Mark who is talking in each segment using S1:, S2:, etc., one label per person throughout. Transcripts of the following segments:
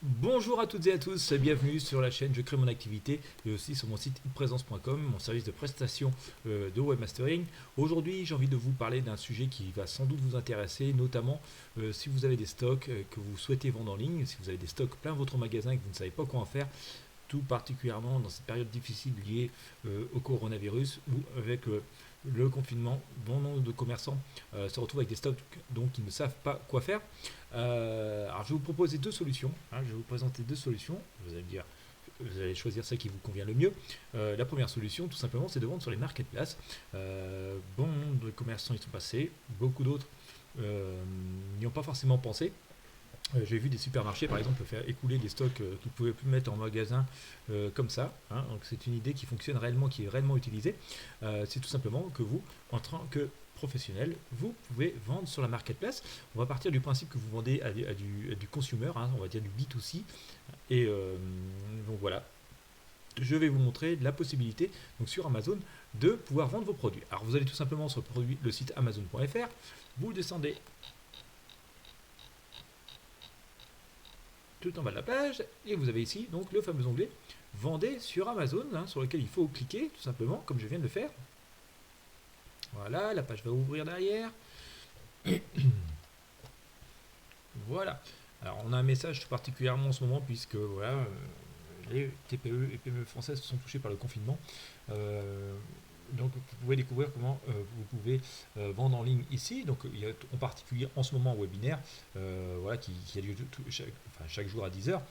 S1: Bonjour à toutes et à tous, bienvenue sur la chaîne Je crée mon activité et aussi sur mon site ipresence.com, mon service de prestation de webmastering. Aujourd'hui, j'ai envie de vous parler d'un sujet qui va sans doute vous intéresser, notamment si vous avez des stocks que vous souhaitez vendre en ligne, si vous avez des stocks plein votre magasin et que vous ne savez pas quoi en faire, tout particulièrement dans cette période difficile liée au coronavirus ou avec le confinement. Bon nombre de commerçants se retrouvent avec des stocks donc ils ne savent pas quoi faire. Alors je vais vous proposer deux solutions. Je vais vous présenter deux solutions. Vous allez me dire, vous allez choisir celle qui vous convient le mieux. La première solution, tout simplement, c'est de vendre sur les marketplaces. Bon nombre de commerçants y sont passés, beaucoup d'autres n'y ont pas forcément pensé. J'ai vu des supermarchés par exemple faire écouler des stocks qu'ils ne pouvaient plus mettre en magasin comme ça. Donc c'est une idée qui fonctionne réellement, qui est réellement utilisée. C'est tout simplement que vous, en tant que professionnel, vous pouvez vendre sur la marketplace. On va partir du principe que vous vendez à du consumer, on va dire du B2C. Et donc voilà, je vais vous montrer la possibilité donc sur Amazon de pouvoir vendre vos produits. Alors vous allez tout simplement sur le site amazon.fr, vous descendez tout en bas de la page et vous avez ici donc le fameux onglet Vendez sur Amazon sur lequel il faut cliquer tout simplement comme je viens de le faire. Voilà, la page va ouvrir derrière. Voilà. Alors on a un message tout particulièrement en ce moment puisque voilà, les TPE et PME françaises sont touchées par le confinement. Donc vous pouvez découvrir comment vous pouvez vendre en ligne ici. Donc il y a en particulier en ce moment un webinaire voilà, qui a lieu chaque jour à 10h.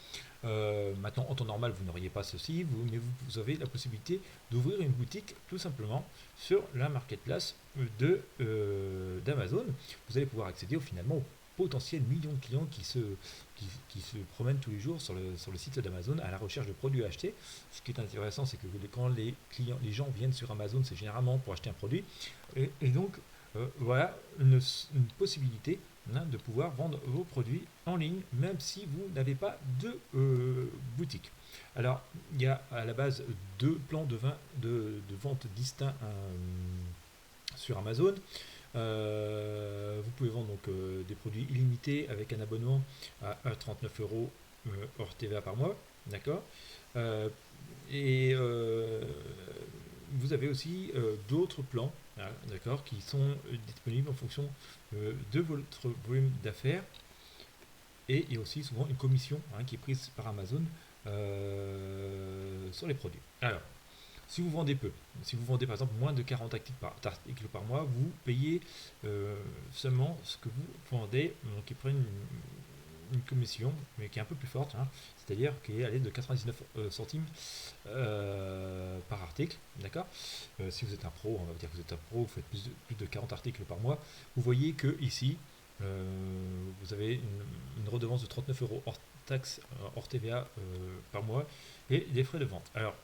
S1: Maintenant en temps normal vous n'auriez pas ceci, mais vous avez la possibilité d'ouvrir une boutique tout simplement sur la marketplace d'Amazon. Vous allez pouvoir accéder finalement aux potentiels millions de clients qui se promènent tous les jours sur le site d'Amazon à la recherche de produits à acheter. Ce qui est intéressant, c'est que quand les gens viennent sur Amazon, c'est généralement pour acheter un produit. Et donc, voilà une possibilité de pouvoir vendre vos produits en ligne, même si vous n'avez pas de boutique. Alors, il y a à la base deux plans de vente distincts sur Amazon. Vous pouvez vendre donc des produits illimités avec un abonnement à 39 € hors TVA par mois, d'accord. Et vous avez aussi d'autres plans, d'accord, qui sont disponibles en fonction de votre volume d'affaires. Et il y a aussi souvent une commission qui est prise par Amazon sur les produits. Alors, si vous vendez peu, si vous vendez par exemple moins de 40 articles par mois, vous payez seulement ce que vous vendez, donc ils prennent une commission, mais qui est un peu plus forte, c'est-à-dire qui est à l'aide de 99 centimes par article, d'accord. Si vous êtes un pro, on va dire que vous êtes un pro, vous faites plus de 40 articles par mois, vous voyez que ici, vous avez une redevance de 39 € hors taxe, hors TVA par mois, et des frais de vente. Alors,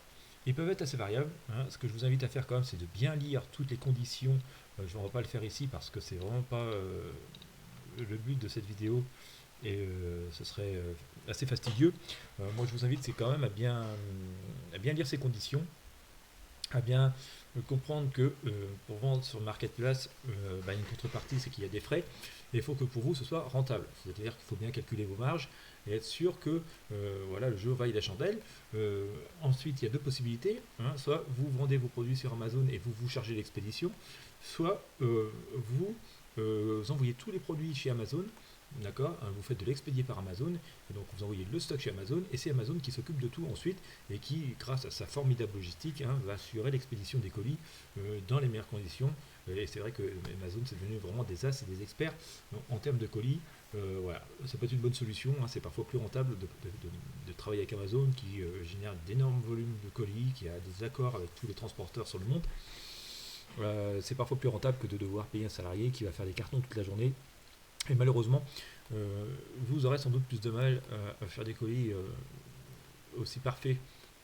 S1: ils peuvent être assez variables. Ce que je vous invite à faire quand même, c'est de bien lire toutes les conditions. Je ne vais pas le faire ici parce que c'est vraiment pas le but de cette vidéo et ce serait assez fastidieux. Moi, je vous invite, c'est quand même à bien lire ces conditions, à bien comprendre que pour vendre sur le marketplace, une contrepartie, c'est qu'il y a des frais. Et il faut que pour vous, ce soit rentable. C'est-à-dire qu'il faut bien calculer vos marges et être sûr que voilà, le jeu vaille la chandelle. Ensuite, il y a deux possibilités. Soit vous vendez vos produits sur Amazon et vous chargez l'expédition, soit vous envoyez tous les produits chez Amazon. D'accord, vous faites de l'expédier par Amazon, et donc vous envoyez le stock chez Amazon, et c'est Amazon qui s'occupe de tout ensuite, et qui, grâce à sa formidable logistique, va assurer l'expédition des colis dans les meilleures conditions. Et c'est vrai que Amazon, c'est devenu vraiment des as et des experts en termes de colis. Voilà, ça peut être une bonne solution, c'est parfois plus rentable de travailler avec Amazon, qui génère d'énormes volumes de colis, qui a des accords avec tous les transporteurs sur le monde. C'est parfois plus rentable que de devoir payer un salarié qui va faire des cartons toute la journée. Et malheureusement, vous aurez sans doute plus de mal à faire des colis aussi parfaits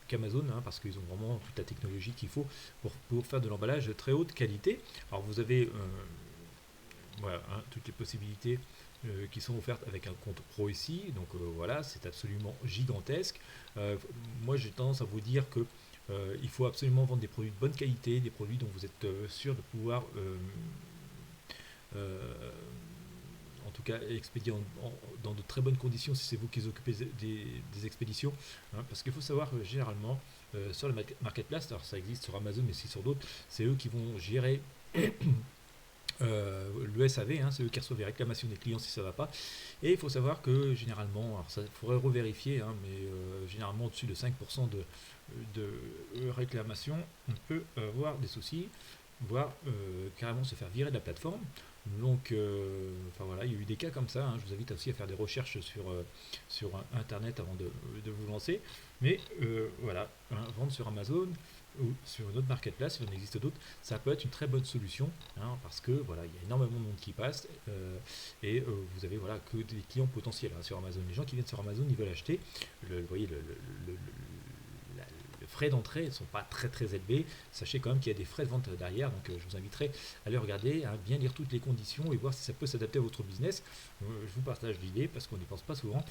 S1: qu'Amazon, parce qu'ils ont vraiment toute la technologie qu'il faut pour faire de l'emballage de très haute qualité. Alors vous avez voilà, toutes les possibilités qui sont offertes avec un compte pro ici, donc voilà, c'est absolument gigantesque. Moi j'ai tendance à vous dire que il faut absolument vendre des produits de bonne qualité, des produits dont vous êtes sûr de pouvoir tout cas expédiés dans de très bonnes conditions si c'est vous qui vous occupez des expéditions, hein, parce qu'il faut savoir que généralement sur le marketplace, alors ça existe sur Amazon mais aussi sur d'autres, c'est eux qui vont gérer le SAV, hein, c'est eux qui reçoivent les réclamations des clients si ça ne va pas. Et il faut savoir que généralement, alors ça faudrait revérifier, hein, mais généralement au-dessus de 5% de réclamations, on peut avoir des soucis, voire carrément se faire virer de la plateforme. Donc, enfin voilà, il y a eu des cas comme ça, hein. Je vous invite aussi à faire des recherches sur Internet avant de vous lancer. Mais voilà, hein, vendre sur Amazon ou sur une autre marketplace, il en existe d'autres, ça peut être une très bonne solution, hein, parce que voilà, il y a énormément de monde qui passe et vous avez voilà que des clients potentiels, hein, sur Amazon. Les gens qui viennent sur Amazon, ils veulent acheter. Vous voyez les frais d'entrée ne sont pas très très élevés. Sachez quand même qu'il y a des frais de vente derrière, donc je vous inviterai à aller regarder, à bien lire toutes les conditions et voir si ça peut s'adapter à votre business. Je vous partage l'idée parce qu'on n'y pense pas souvent.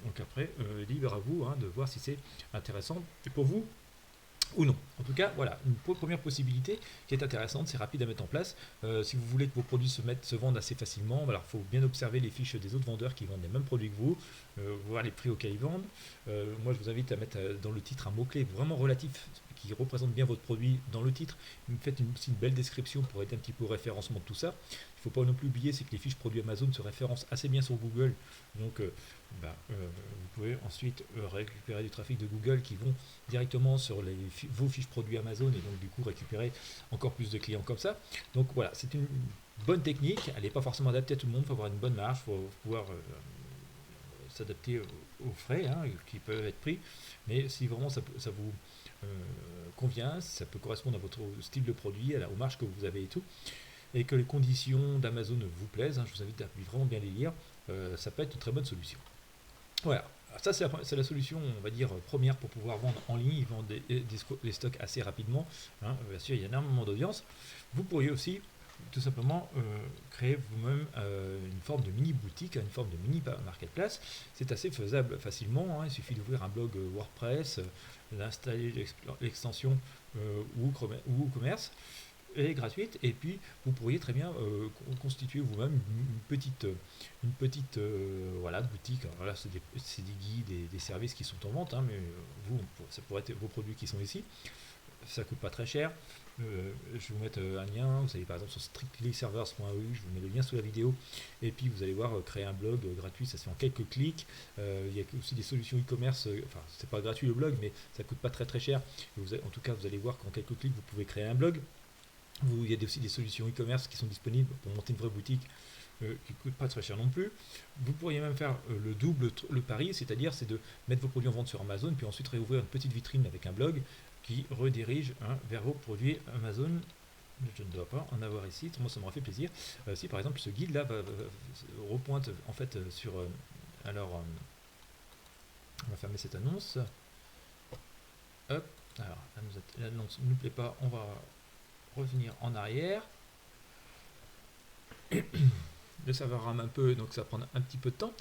S1: Donc après, libre à vous, hein, de voir si c'est intéressant pour vous ou non. En tout cas, voilà, une première possibilité qui est intéressante, c'est rapide à mettre en place. Si vous voulez que vos produits se vendent assez facilement, alors il faut bien observer les fiches des autres vendeurs qui vendent les mêmes produits que vous, voir les prix auxquels ils vendent. Moi, je vous invite à mettre dans le titre un mot-clé vraiment relatif qui représente bien votre produit dans le titre. Faites aussi une belle description pour aider un petit peu au référencement de tout ça. Il ne faut pas non plus oublier, c'est que les fiches produits Amazon se référencent assez bien sur Google. Donc, vous pouvez ensuite récupérer du trafic de Google qui vont directement sur vos fiches produits Amazon et donc du coup récupérer encore plus de clients comme ça. Donc voilà, c'est une bonne technique. Elle n'est pas forcément adaptée à tout le monde. Il faut avoir une bonne marge, il faut pouvoir s'adapter aux frais, hein, qui peuvent être pris. Mais si vraiment ça vous convient, ça peut correspondre à votre style de produit, aux marges que vous avez et tout, et que les conditions d'Amazon vous plaisent, hein, je vous invite à vraiment bien les lire. Ça peut être une très bonne solution. Voilà, ça c'est la solution, on va dire, première pour pouvoir vendre en ligne. Ils vendent des stocks assez rapidement, hein. Bien sûr, il y a énormément d'audience. Vous pourriez aussi tout simplement créer vous-même une forme de mini boutique, une forme de mini marketplace. C'est assez faisable facilement, hein. Il suffit d'ouvrir un blog WordPress, d'installer l'extension WooCommerce, est gratuite, et puis vous pourriez très bien constituer vous-même une petite voilà, boutique. Alors là, c'est des guides et des services qui sont en vente, hein, mais ça pourrait être vos produits qui sont ici. Ça coûte pas très cher. Je vais vous mettre un lien. Vous allez par exemple sur strictlyservers.eu, je vous mets le lien sous la vidéo, et puis vous allez voir créer un blog gratuit, ça se fait en quelques clics. Il y a aussi des solutions e-commerce, enfin c'est pas gratuit le blog, mais ça coûte pas très très cher. En tout cas, vous allez voir qu'en quelques clics vous pouvez créer un blog. Il y a aussi des solutions e-commerce qui sont disponibles pour monter une vraie boutique qui ne coûte pas très cher non plus. Vous pourriez même faire le pari, c'est-à-dire c'est de mettre vos produits en vente sur Amazon, puis ensuite réouvrir une petite vitrine avec un blog qui redirige, hein, vers vos produits Amazon. Je ne dois pas en avoir ici, moi ça m'aurait fait plaisir. Si par exemple ce guide là repointe en fait sur... alors, on va fermer cette annonce. Hop, alors l'annonce ne nous plaît pas, on va revenir en arrière. Le serveur rame un peu, donc ça va prendre un petit peu de temps.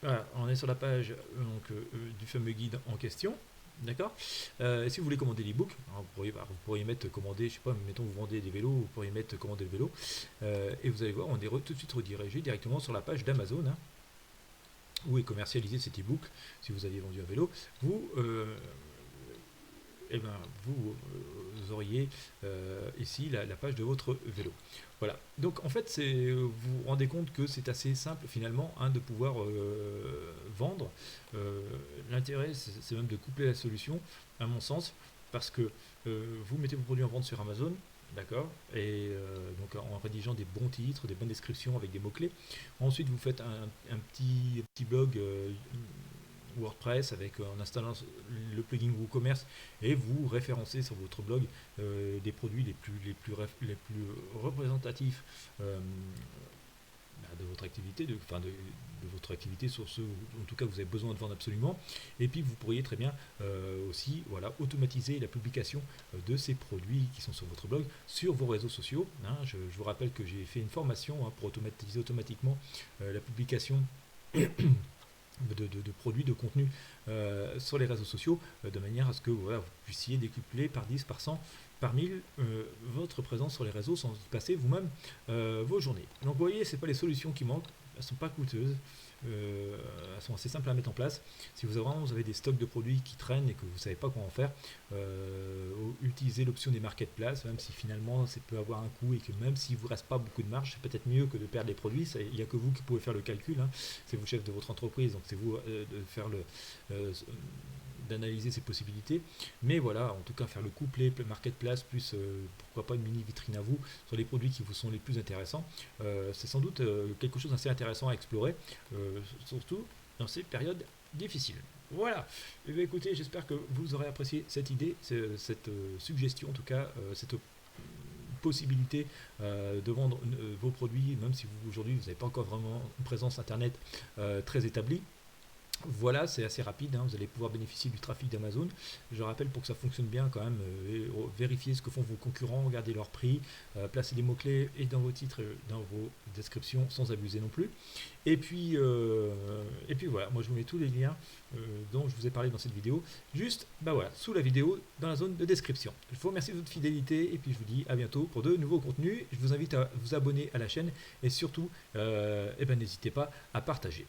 S1: Voilà, on est sur la page du fameux guide en question. D'accord. Si vous voulez commander l'ebook, vous pourriez mettre commander, je sais pas, mettons vous vendez des vélos, vous pourriez mettre commander le vélo, et vous allez voir, on est tout de suite redirigé directement sur la page d'Amazon, hein, où est commercialisé cet ebook. Si vous aviez vendu un vélo, vous auriez ici la page de votre vélo. Voilà. Donc en fait, vous vous rendez compte que c'est assez simple finalement, hein, de pouvoir vendre. L'intérêt, c'est même de coupler la solution, à mon sens, parce que vous mettez vos produits en vente sur Amazon, d'accord, et donc en rédigeant des bons titres, des bonnes descriptions avec des mots-clés. Ensuite, vous faites un petit blog WordPress en installant le plugin WooCommerce, et vous référencez sur votre blog des produits les plus représentatifs de votre activité, de votre activité, sur ceux en tout cas vous avez besoin de vendre absolument. Et puis vous pourriez très bien aussi automatiser la publication de ces produits qui sont sur votre blog sur vos réseaux sociaux, hein. Je vous rappelle que j'ai fait une formation, hein, pour automatiser automatiquement la publication de produits, de contenu sur les réseaux sociaux, de manière à ce que voilà, vous puissiez décupler par 10, par 100, par 1000 votre présence sur les réseaux sans y passer vous-même vos journées. Donc vous voyez, ce n'est pas les solutions qui manquent, elles ne sont pas coûteuses, elles sont assez simples à mettre en place. Si vous avez des stocks de produits qui traînent et que vous ne savez pas comment en faire, utilisez l'option des marketplaces, même si finalement ça peut avoir un coût et que même s'il ne vous reste pas beaucoup de marge, c'est peut-être mieux que de perdre les produits. Il n'y a que vous qui pouvez faire le calcul, hein. C'est vous chef de votre entreprise, donc c'est vous de faire d'analyser ces possibilités. Mais voilà, en tout cas, faire le couplet marketplace plus pourquoi pas une mini vitrine à vous sur les produits qui vous sont les plus intéressants, c'est sans doute quelque chose d'assez intéressant à explorer, surtout dans ces périodes difficiles. Voilà. Et bien, écoutez, j'espère que vous aurez apprécié cette idée, cette suggestion, en tout cas, cette possibilité de vendre vos produits, même si vous aujourd'hui vous n'avez pas encore vraiment une présence internet très établie. Voilà, c'est assez rapide, hein, vous allez pouvoir bénéficier du trafic d'Amazon. Je rappelle, pour que ça fonctionne bien quand même, vérifiez ce que font vos concurrents, regardez leur prix, placez des mots-clés et dans vos titres, dans vos descriptions, sans abuser non plus. Et puis voilà, moi je vous mets tous les liens dont je vous ai parlé dans cette vidéo, juste bah voilà, sous la vidéo, dans la zone de description. Je vous remercie de votre fidélité et puis je vous dis à bientôt pour de nouveaux contenus. Je vous invite à vous abonner à la chaîne et surtout, n'hésitez pas à partager.